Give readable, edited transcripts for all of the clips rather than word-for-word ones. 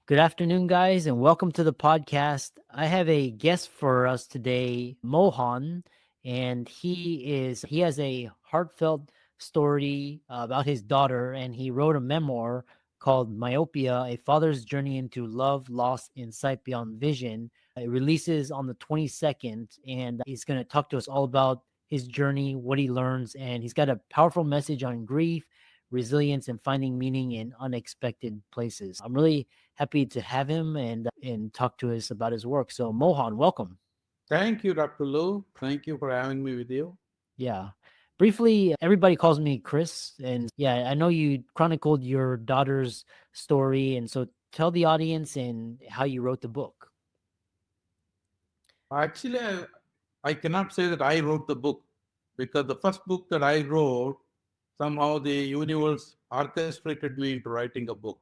Good afternoon, guys, and welcome to the podcast. I have a guest for us today, Mohan, and he has a heartfelt story about his daughter, and he wrote a memoir called Myopia: A Father's Journey into Love, Loss, and Sight Beyond Vision. It releases on the 22nd, and he's going to talk to us all about his journey, what he learns, and he's got a powerful message on grief, resilience, and finding meaning in unexpected places. I'm really happy to have him and talk to us about his work. So Mohan, welcome. Thank you, Dr. Lou. Thank you for having me with you. Yeah. Briefly, everybody calls me Chris. And yeah, I know you chronicled your daughter's story. And so tell the audience and how you wrote the book. Actually, I cannot say that I wrote the book because the first book that I wrote, somehow the universe orchestrated me into writing a book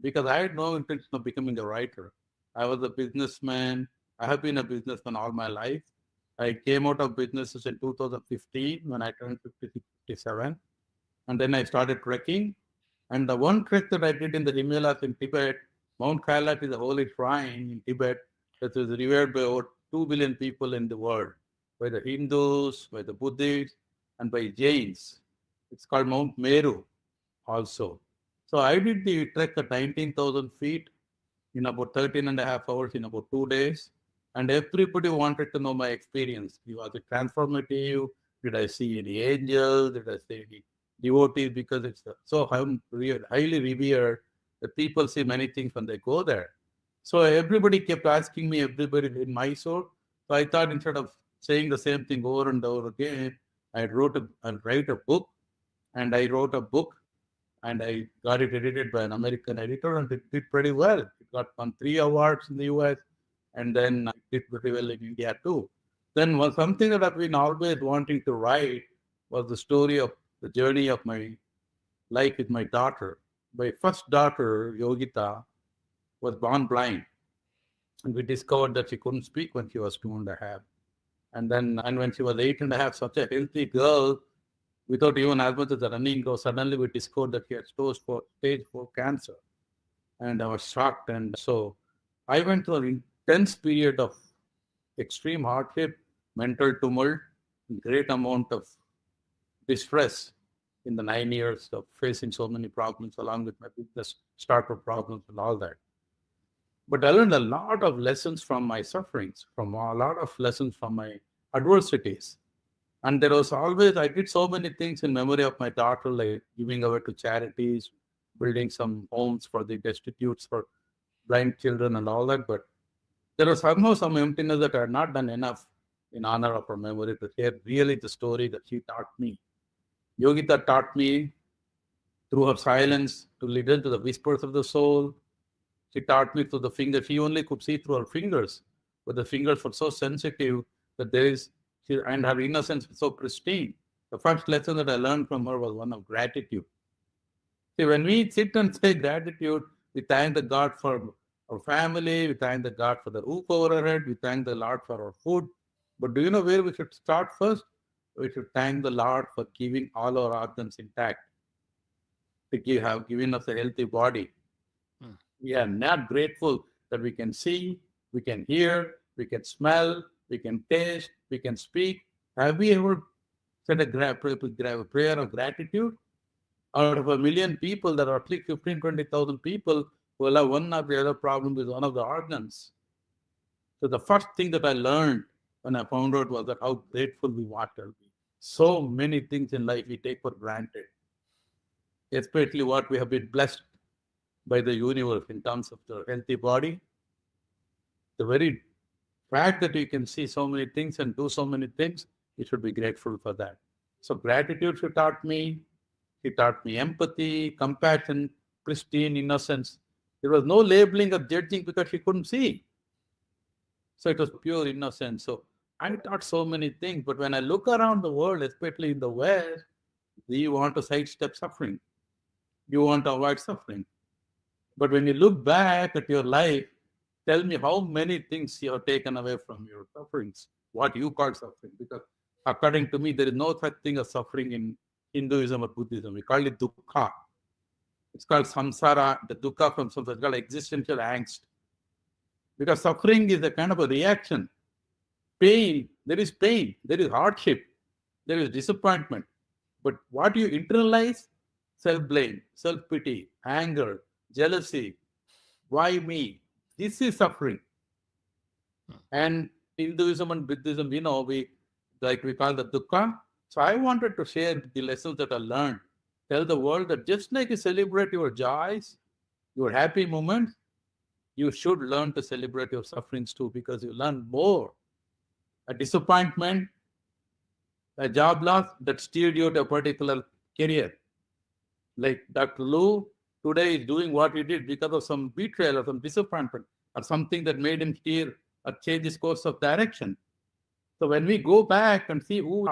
because I had no intention of becoming a writer. I was a businessman. I have been a businessman all my life. I came out of businesses in 2015 when I turned 56, 57. And then I started trekking. And the one trek that I did in the Himalayas in Tibet, Mount Kailash is a holy shrine in Tibet that is revered by over 2 billion people in the world, by the Hindus, by the Buddhists, and by Jains. It's called Mount Meru also. So I did the trek at 19,000 feet in about 13 and a half hours in about 2 days. And everybody wanted to know my experience. Was it transformative? Did I see any angels? Did I see any devotees? Because it's so highly revered that people see many things when they go there. So everybody kept asking me, everybody in Mysore. So I thought instead of saying the same thing over and over again, I'd write a book. And I wrote a book and I got it edited by an American editor, and it did pretty well. It got won 3 awards in the US, and then it did pretty well in India too. Then something that I've been always wanting to write was the story of the journey of my life with my daughter. My first daughter, Yogita, was born blind, and we discovered that she couldn't speak when she was 2.5. And when she was 8.5, such a healthy girl, without even as much as a running go, suddenly we discovered that she had stage 4 cancer. And I was shocked. And so I went through an intense period of extreme hardship, mental tumult, great amount of distress in the 9 years of facing so many problems, along with my business startup problems and all that. But I learned a lot of lessons from my sufferings, from a lot of lessons from my adversities. And there was always, I did so many things in memory of my daughter, like giving away to charities, building some homes for the destitutes, for blind children, and all that. But there was somehow some emptiness that I had not done enough in honor of her memory to share really the story that she taught me. Yogita taught me through her silence to listen to the whispers of the soul. She taught me through the fingers. She only could see through her fingers, but the fingers were so sensitive that and her innocence was so pristine. The first lesson that I learned from her was one of gratitude. See, when we sit and say gratitude, we thank the God for our family, we thank the God for the roof over our head, we thank the Lord for our food. But do you know where we should start first? We should thank the Lord for keeping all our organs intact, have given us a healthy body. Mm. We are not grateful that we can see, we can hear, we can smell, we can taste, we can speak. Have we ever said a prayer of gratitude? Out of 1 million people, there are at least 15, 20,000 people who will have one or the other problem with one of the organs. So the first thing that I learned when I found out was that how grateful we ought to be. So many things in life we take for granted, especially what we have been blessed by the universe in terms of the healthy body. The very fact that you can see so many things and do so many things, you should be grateful for that. So gratitude she taught me. He taught me empathy, compassion, pristine innocence. There was no labeling or judging because she couldn't see. So it was pure innocence. So I taught so many things. But when I look around the world, especially in the West, you want to sidestep suffering. You want to avoid suffering. But when you look back at your life, tell me how many things you have taken away from your sufferings, what you call suffering. Because according to me, there is no such thing as suffering in Hinduism or Buddhism. We call it dukkha. It's called samsara, the dukkha from samsara. It's called existential angst. Because suffering is a kind of a reaction. Pain, there is hardship, there is disappointment. But what you internalize, self blame, self pity, anger, jealousy, why me? This is suffering. And Hinduism and Buddhism, we call the dukkha. So I wanted to share the lessons that I learned. Tell the world that just like you celebrate your joys, your happy moments, you should learn to celebrate your sufferings too, because you learn more. A disappointment, a job loss that steered you to a particular career. Like Dr. Lu today is doing what he did because of some betrayal or some disappointment or something that made him steer or change his course of direction. So when we go back and see who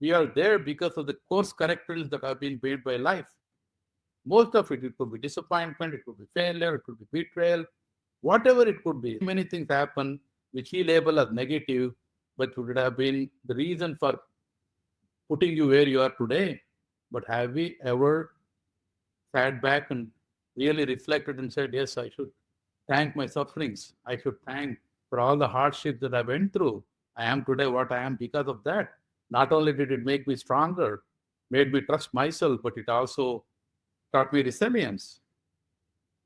we are there because of the course corrections that have been made by life. Most of it could be disappointment, it could be failure, it could be betrayal, whatever it could be. Many things happen which he labeled as negative, but would have been the reason for putting you where you are today. But have we ever sat back and really reflected and said, yes, I should thank my sufferings. I should thank for all the hardships that I went through. I am today what I am because of that. Not only did it make me stronger, made me trust myself, but it also taught me resilience.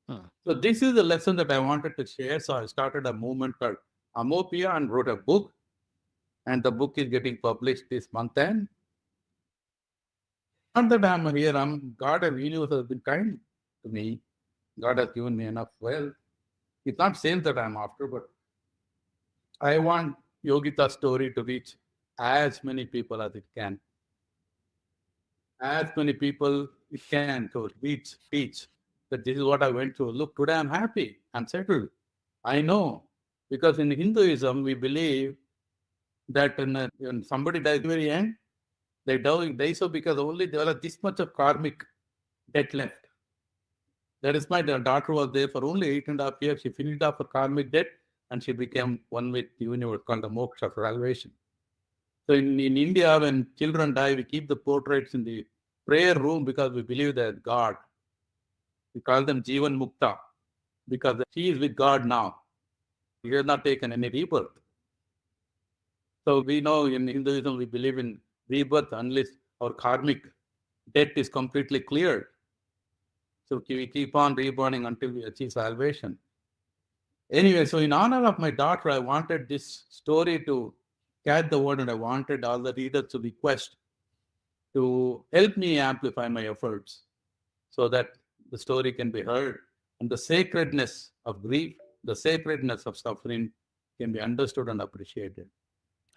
So this is the lesson that I wanted to share. So I started a movement called Myopia and wrote a book. And the book is getting published this month end. Not that I'm here, God and universe has been kind to me. God has given me enough wealth. It's not sales that I'm after, but I want Yogita's story to reach as many people as it can. As many people it can to teach that this is what I went through. Look, today I'm happy, I'm settled. I know, because in Hinduism, we believe that when somebody dies very young, they die so because only there was this much of karmic debt left. That is why the daughter was there for only 8.5 years. She finished off her karmic debt and she became one with the universe, called the moksha, salvation. So in India, when children die, we keep the portraits in the prayer room because we believe that God. We call them Jivan Mukta because she is with God now. He has not taken any rebirth. So we know in Hinduism, we believe in rebirth unless our karmic debt is completely cleared. So we keep on reborning until we achieve salvation. Anyway, so in honor of my daughter, I wanted this story to catch the word, and I wanted all the readers to request to help me amplify my efforts so that the story can be heard and the sacredness of grief, the sacredness of suffering can be understood and appreciated.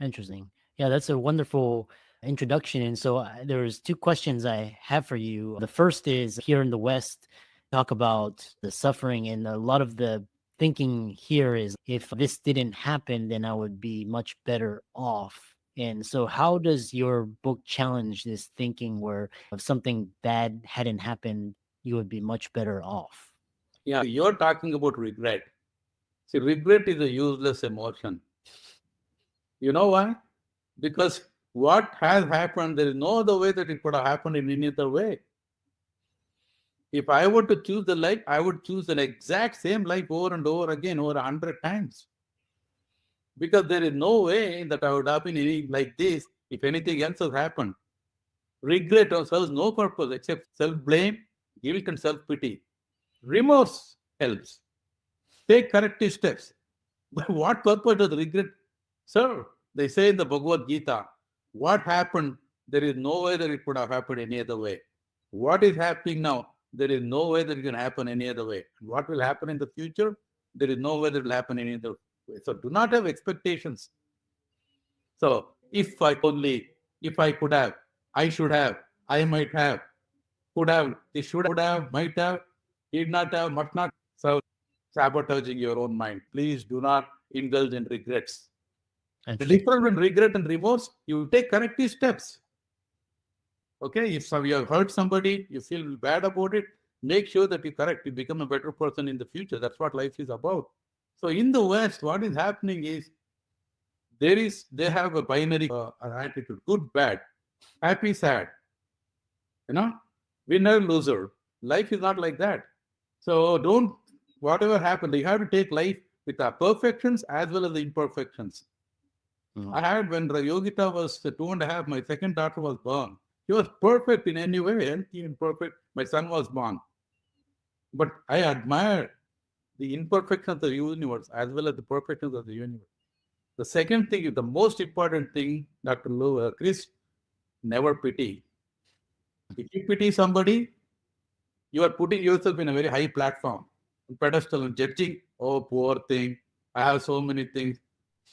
Interesting. Yeah, that's a wonderful introduction. And so there's two questions I have for you. The first is, here in the West, talk about the suffering, and a lot of the thinking here is, if this didn't happen, then I would be much better off. And so how does your book challenge this thinking where if something bad hadn't happened, you would be much better off? Yeah, you're talking about regret. See, regret is a useless emotion. You know why? Because what has happened, there is no other way that it could have happened in any other way. If I were to choose the life, I would choose the exact same life over and over again, over 100 times. Because there is no way that I would have been any like this if anything else has happened. Regret serves no purpose except self-blame, guilt, and self-pity. Remorse helps. Take corrective steps. But what purpose does regret serve? They say in the Bhagavad Gita, what happened, there is no way that it could have happened any other way. What is happening now, there is no way that it can happen any other way. What will happen in the future, there is no way that it will happen any other way. So do not have expectations. So if I could have, I should have, I might have, could have, they should have, might have, did not have, must not. So sabotaging your own mind. Please do not indulge in regrets. The difference between regret and remorse, you take corrective steps. Okay, if you have hurt somebody, you feel bad about it, make sure that you correct, you become a better person in the future. That's what life is about. So in the West, what is happening is they have a binary attitude, good, bad, happy, sad, winner, loser. Life is not like that. So don't, whatever happened, you have to take life with the perfections as well as the imperfections. Mm. I had, when Yogita was 2.5, my second daughter was born. She was perfect in any way, healthy and perfect. My son was born. But I admire the imperfections of the universe as well as the perfections of the universe. The second thing, the most important thing, Dr. Chris, never pity. If you pity somebody, you are putting yourself in a very high platform, pedestal, and judging. Oh, poor thing. I have so many things.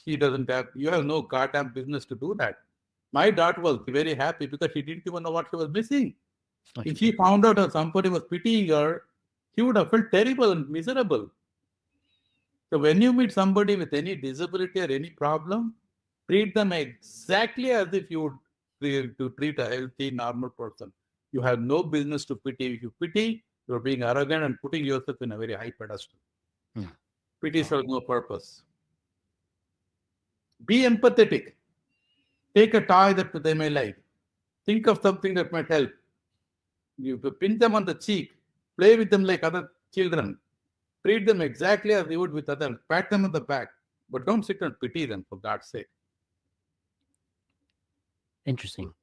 She doesn't have. You have no goddamn business to do that. My daughter was very happy because she didn't even know what she was missing. If she Okay. found out that somebody was pitying her, she would have felt terrible and miserable. So when you meet somebody with any disability or any problem, treat them exactly as if you would to treat a healthy, normal person. You have no business to pity. If you pity, you're being arrogant and putting yourself in a very high pedestal. Mm. Pity Wow. serves no purpose. Be empathetic. Take a toy that they may like. Think of something that might help. You pin them on the cheek. Play with them like other children. Treat them exactly as you would with others. Pat them on the back. But don't sit and pity them, for God's sake. Interesting.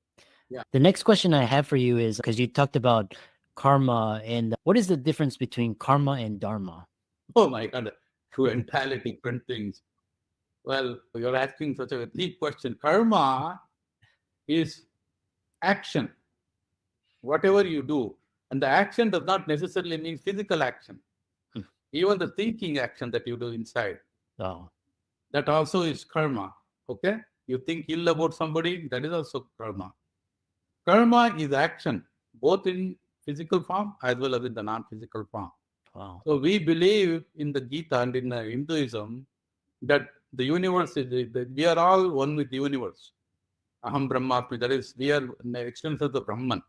Yeah. The next question I have for you is because you talked about karma, and what is the difference between karma and dharma? Oh my God. Two entirely different things. Well, you're asking such a deep question. Karma is action, whatever you do. And the action does not necessarily mean physical action. Hmm. Even the thinking action that you do inside, Oh. that also is karma. Okay? You think ill about somebody, that is also karma. Karma is action, both in physical form as well as in the non physical form. Wow. So we believe in the Gita and in Hinduism that the universe is, we are all one with the universe. Aham Brahmasmi, that is, we are extensions of the Brahman,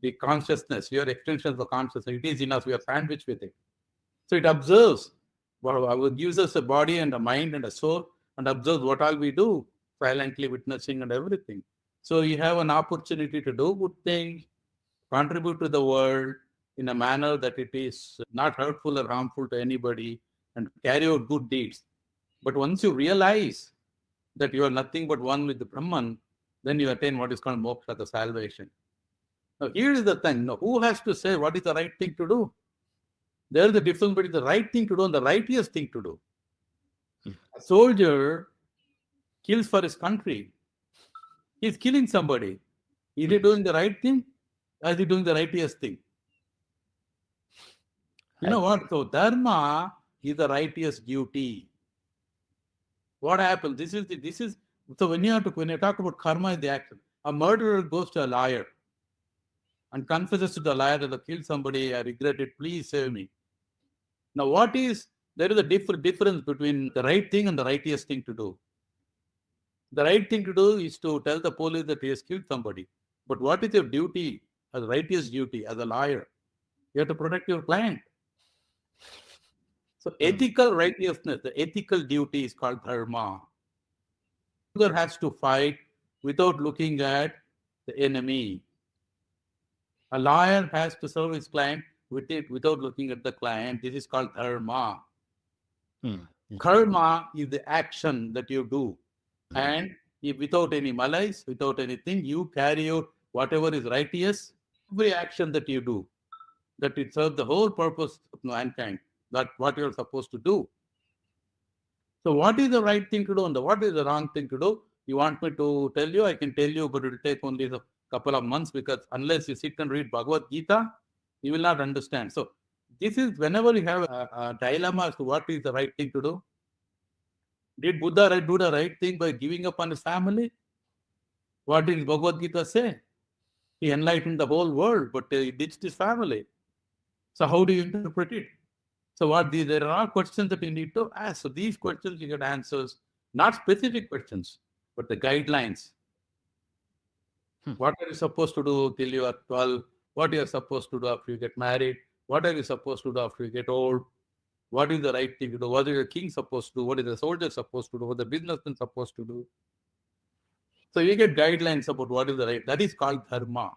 the consciousness, we are extensions of the consciousness. It is in us, we are sandwiched with it. So it observes, well, it gives us a body and a mind and a soul and observes what all we do, silently witnessing and everything. So you have an opportunity to do good things, contribute to the world in a manner that it is not hurtful or harmful to anybody, and carry out good deeds. But once you realize that you are nothing but one with the Brahman, then you attain what is called moksha, the salvation. Now, here is the thing. Now, who has to say what is the right thing to do? There is a difference between the right thing to do and the righteous thing to do. A soldier kills for his country. He's killing somebody. Is he doing the right thing? Or is he doing the righteous thing? You know what? So dharma is the righteous duty. What happens? This is so when you talk about karma is the action. A murderer goes to a lawyer and confesses to the liar that I killed somebody, I regret it, please save me. Now, there is a difference between the right thing and the righteous thing to do. The right thing to do is to tell the police that he has killed somebody. But what is your duty as a righteous duty as a lawyer? You have to protect your client. So, ethical righteousness, the ethical duty is called dharma. The has to fight without looking at the enemy. A lawyer has to serve his client without looking at the client. This is called dharma. Hmm. Karma is the action that you do. And if without any malice, without anything, you carry out whatever is righteous, every action that you do, that it serves the whole purpose of mankind, that what you're supposed to do. So what is the right thing to do and what is the wrong thing to do? You want me to tell you? I can tell you, but it will take only a couple of months because unless you sit and read Bhagavad Gita, you will not understand. So this is whenever you have a dilemma as to what is the right thing to do. Did Buddha do the right thing by giving up on his family? What did Bhagavad Gita say? He enlightened the whole world, but he ditched his family. So how do you interpret it? So there are questions that you need to ask. So these questions you get answers, not specific questions, but the guidelines. Hmm. What are you supposed to do till you are 12? What you are supposed to do after you get married? What are you supposed to do after you get old? What is the right thing to do? What is the king supposed to do? What is the soldier supposed to do? What the businessman supposed to do? So you get guidelines about what is the right. That is called dharma.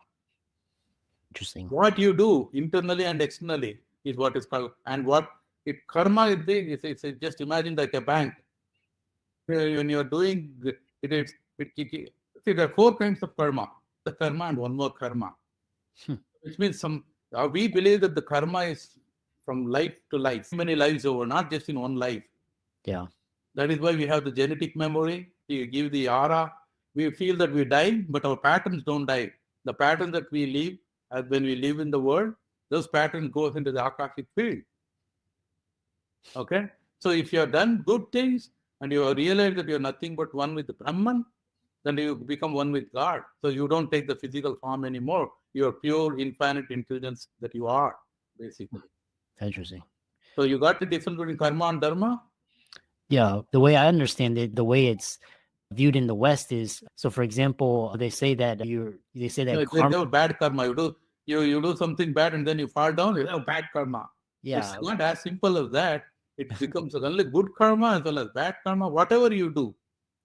Interesting. What you do internally and externally is what is called, and what it karma is doing is it's just imagine like a bank. When you're doing it is see there are four kinds of karma. The karma and one more karma, Hmm. which means some we believe that the karma is from life to life, many lives over, not just in one life. Yeah. That is why we have the genetic memory. We give the aura. We feel that we die, but our patterns don't die. The pattern that we live, as when we live in the world, those patterns goes into the akashic field. Okay. So if you have done good things and you have realized that you are nothing but one with the Brahman, then you become one with God. So you don't take the physical form anymore. You are pure, infinite intelligence that you are, basically. Interesting. So you got the difference between karma and dharma? Yeah. The way I understand it, the way it's viewed in the West is so. For example, they say that They karma. have bad karma. You do something bad and then you fall down, you have bad karma. It's Yeah. not as simple as that. It becomes only good karma as well as bad karma, whatever you do.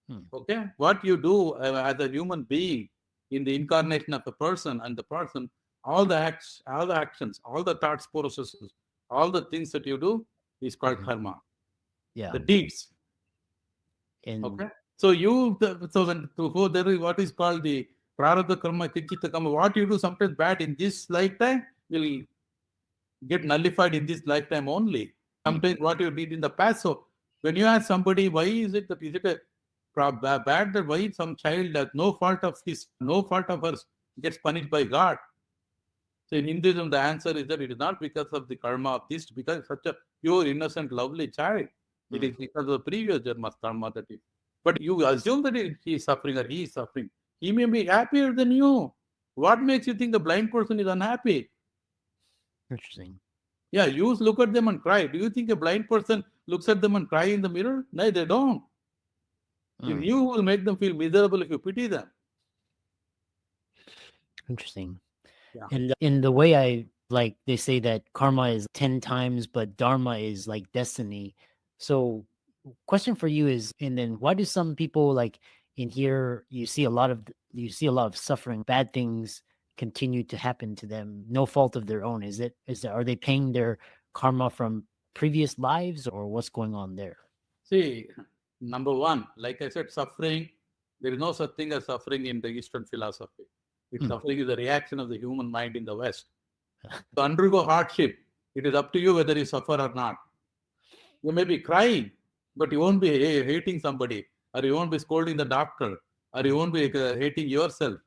Hmm. Okay? What you do as a human being in the incarnation of a person and the person, all the acts, all the actions, all the thoughts, processes, all the things that you do is called Mhm. karma. Yeah. The deeds. And Okay. So so when to go there is what is called the prarabdha karma, kinchita karma. What you do sometimes bad in this lifetime will get nullified in this lifetime only. hmm, Sometimes what you did in the past. So when you ask somebody why is it a bad that why some child that no fault of his, no fault of hers gets punished by God. So in Hinduism, the answer is that it is not because of the karma of this, because it's such a pure, innocent, lovely child. It hmm, is because of the previous Janma's karma that is. But you assume that he is suffering or he is suffering. He may be happier than you. What makes you think the blind person is unhappy? interesting. Yeah, you look at them and cry. Do you think a blind person looks at them and cry in the mirror? No, they don't. Hmm. You will make them feel miserable if you pity them. Interesting. Yeah. And in the way I like, they say that karma is 10 times, but dharma is like destiny. So, question for you is, and then why do some people like in here, you see a lot of suffering, bad things continue to happen to them, no fault of their own? Are they paying their karma from previous lives or what's going on there? See, number one, like I said, suffering, there is no such thing as suffering in the Eastern philosophy. It's Hmm. suffering is a reaction of the human mind in the West. To undergo hardship, it is up to you whether you suffer or not. You may be crying, but you won't be hating somebody, or you won't be scolding the doctor, or you won't be hating yourself,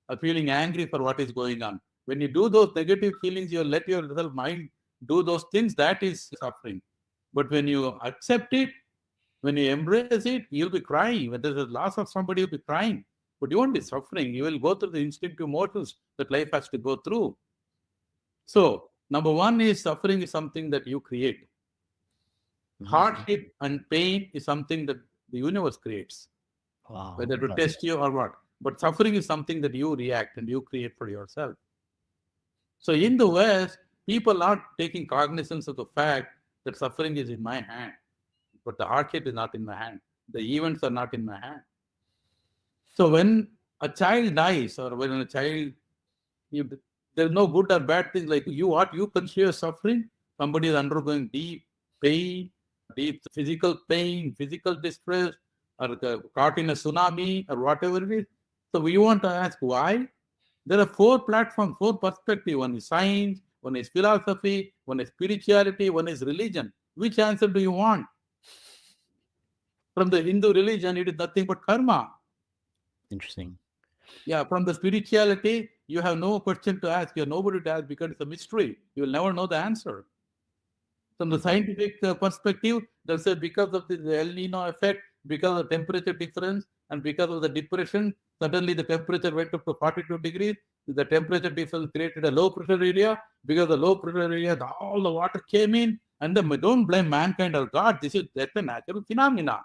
or feeling angry for what is going on. When you do those negative feelings, you let your little mind do those things, that is suffering. But when you accept it, when you embrace it, you'll be crying. When there's a loss of somebody, you'll be crying. But you won't be suffering. You will go through the instinctive motions that life has to go through. So, number one is suffering is something that you create. Mhm. Hardship and pain is something that the universe creates, Wow. whether to Yeah. test you or what. But suffering is something that you react and you create for yourself. So in the West, people are taking cognizance of the fact that suffering is in my hand, but the hardship is not in my hand. The events are not in my hand. So when a child dies, or when a child, you, there's no good or bad thing. Like you, what you consider suffering, somebody is undergoing deep pain, deep physical pain, physical distress, or caught in a tsunami, or whatever it is. So we want to ask why. There are four platforms, four perspectives. One is science, one is philosophy, one is spirituality, one is religion. Which answer do you want? From the Hindu religion, it is nothing but karma. Interesting. Yeah, from the spirituality, you have no question to ask. You have nobody to ask because it's a mystery. You will never know the answer. From the Mhm. scientific perspective, they'll say because of the El Nino effect, because of temperature difference, and because of the depression, suddenly the temperature went up to 42 degrees. The temperature difference created a low pressure area. Because the low pressure area, all the water came in. And then don't blame mankind or God. That's a natural phenomena.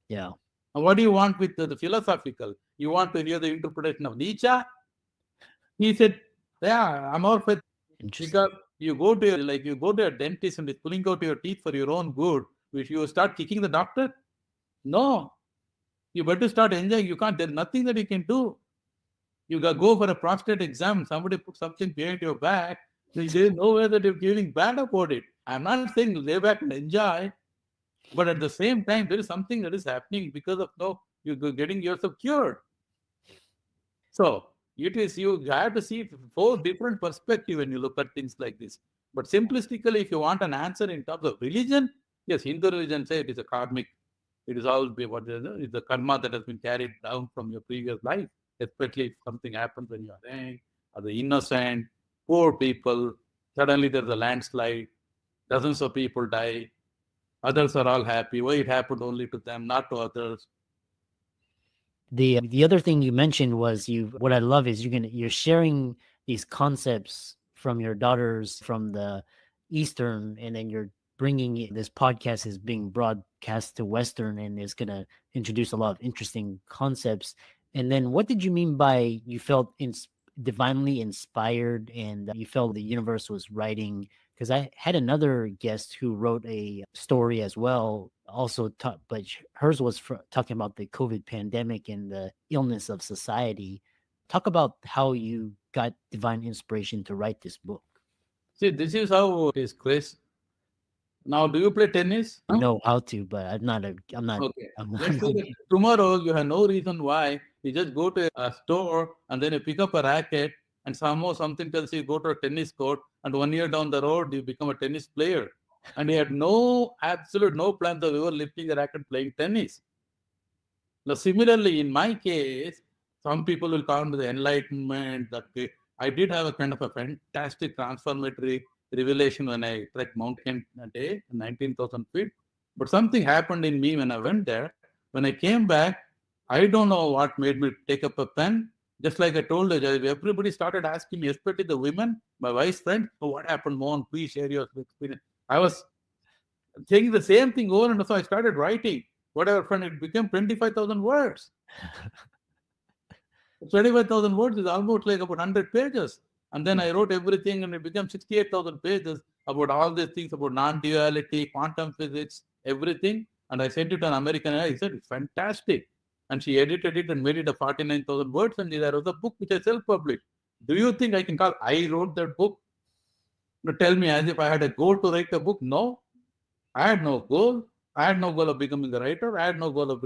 Yeah. And what do you want with the philosophical? You want to hear the interpretation of Nietzsche? He said, yeah, I'm all for Interesting. because you go to a dentist and he's pulling out your teeth for your own good, which you start kicking the doctor. No, you better start enjoying. You can't. There's nothing that you can do. Go for a prostate exam, somebody put something behind your back, they didn't know whether they're feeling bad about it. I'm not saying lay back and enjoy, but at the same time, there is something that is happening because of no, you're getting yourself cured. So it is you have to see four different perspective when you look at things like this. But simplistically, if you want an answer in terms of religion, yes, Hindu religion say it is a karmic. It is all be what is the karma that has been carried down from your previous life, especially if something happens when you are young, or the innocent, poor people. Suddenly there's a landslide, dozens of people die, others are all happy. Why it happened only to them, not to others? The other thing you mentioned was what I love is you're sharing these concepts from your daughters from the Eastern, and then you're this podcast is being broadcast to Western, and is going to introduce a lot of interesting concepts. And then what did you mean by you felt divinely inspired, and you felt the universe was writing? Because I had another guest who wrote a story as well, also but hers was talking about the COVID pandemic and the illness of society. Talk about how you got divine inspiration to write this book. See, this is how it is, Chris. Now, do you play tennis? I know how to, but I'm not, Okay. I'm not, Let's say that tomorrow you have no reason why. You just go to a store and then you pick up a racket and somehow something tells you go to a tennis court and 1 year down the road you become a tennis player. And he had absolute no plans of ever lifting a racket playing tennis. Now, similarly, in my case, some people will come to the enlightenment that I did have a kind of a fantastic transformatory revelation when I trekked Mount Kent a day, 19,000 feet. But something happened in me when I went there. When I came back, I don't know what made me take up a pen. Just like I told you, everybody started asking me, especially the women, my wife's friend, oh, what happened, Mohan? Please share your experience. I was saying the same thing over and so I started writing. Whatever, friend, it became 25,000 words. 25,000 words is almost like about 100 pages. And then I wrote everything and it became 68,000 pages about all these things about non-duality, quantum physics, everything. And I sent it to an American. I said, it's fantastic. And she edited it and made it a 49,000 words. And there was a book which I self-published. Do you think I can call I wrote that book? No, tell me as if I had a goal to write a book. No, I had no goal. I had no goal of becoming a writer. I had no goal of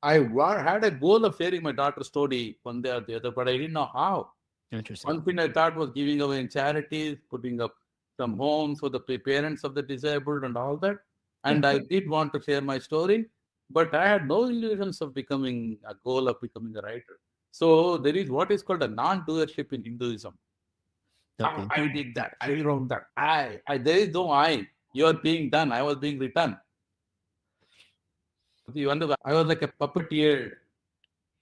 had a goal of sharing my daughter's story one day or the other, but I didn't know how. Interesting. One thing I thought was giving away in charities, putting up some homes for the parents of the disabled and all that. And I did want to share my story, but I had no illusions of becoming a goal of becoming a writer. So there is what is called a non-doership in Hinduism. Okay. I did that. I wrote that. There is no I. You are being done. I was being written. You wonder, I was like a puppeteer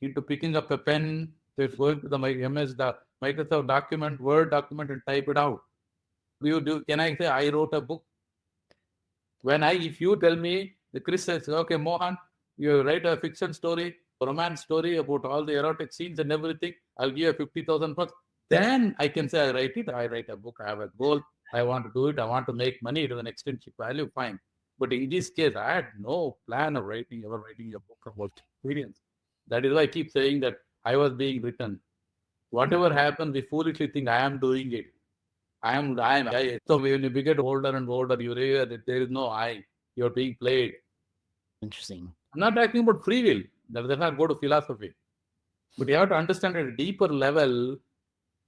into picking up a pen, just going to the the Microsoft document, Word document, and type it out. Can I say I wrote a book? If you tell me, the Chris says, okay, Mohan, you write a fiction story, romance story about all the erotic scenes and everything, I'll give you 50,000 bucks. Then I can say I write it. I write a book. I have a goal. I want to do it. I want to make money to an extrinsic value. Fine. But in this case, I had no plan of ever writing a book about experience. That is why I keep saying that I was being written. Whatever happens, we foolishly think I am doing it. I am. So when you get older and older, you realize that there is no I. You're being played. Interesting. I'm not talking about free will. That does not go to philosophy. But you have to understand at a deeper level,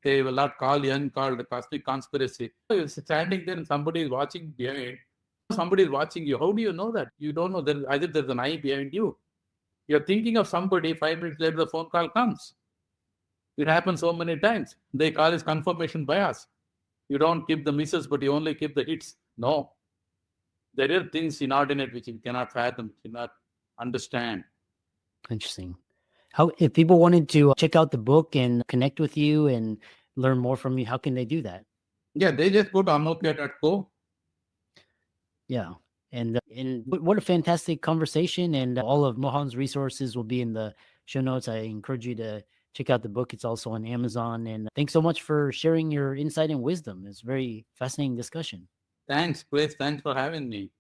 they will not call young called the cosmic conspiracy. You're standing there and somebody is watching behind. Somebody is watching you. How do you know that? You don't know. Either there's an eye behind you. You're thinking of somebody, 5 minutes later, the phone call comes. It happens so many times. They call it confirmation bias. You don't keep the misses, but you only keep the hits. No. There are things inordinate which you cannot fathom, you cannot understand. Interesting. How, if people wanted to check out the book and connect with you and learn more from you, how can they do that? Yeah, they just go to myopia.co. Yeah. And what a fantastic conversation. And all of Mohan's resources will be in the show notes. I encourage you to check out the book. It's also on Amazon. And thanks so much for sharing your insight and wisdom. It's a very fascinating discussion. Thanks, Chris. Thanks for having me.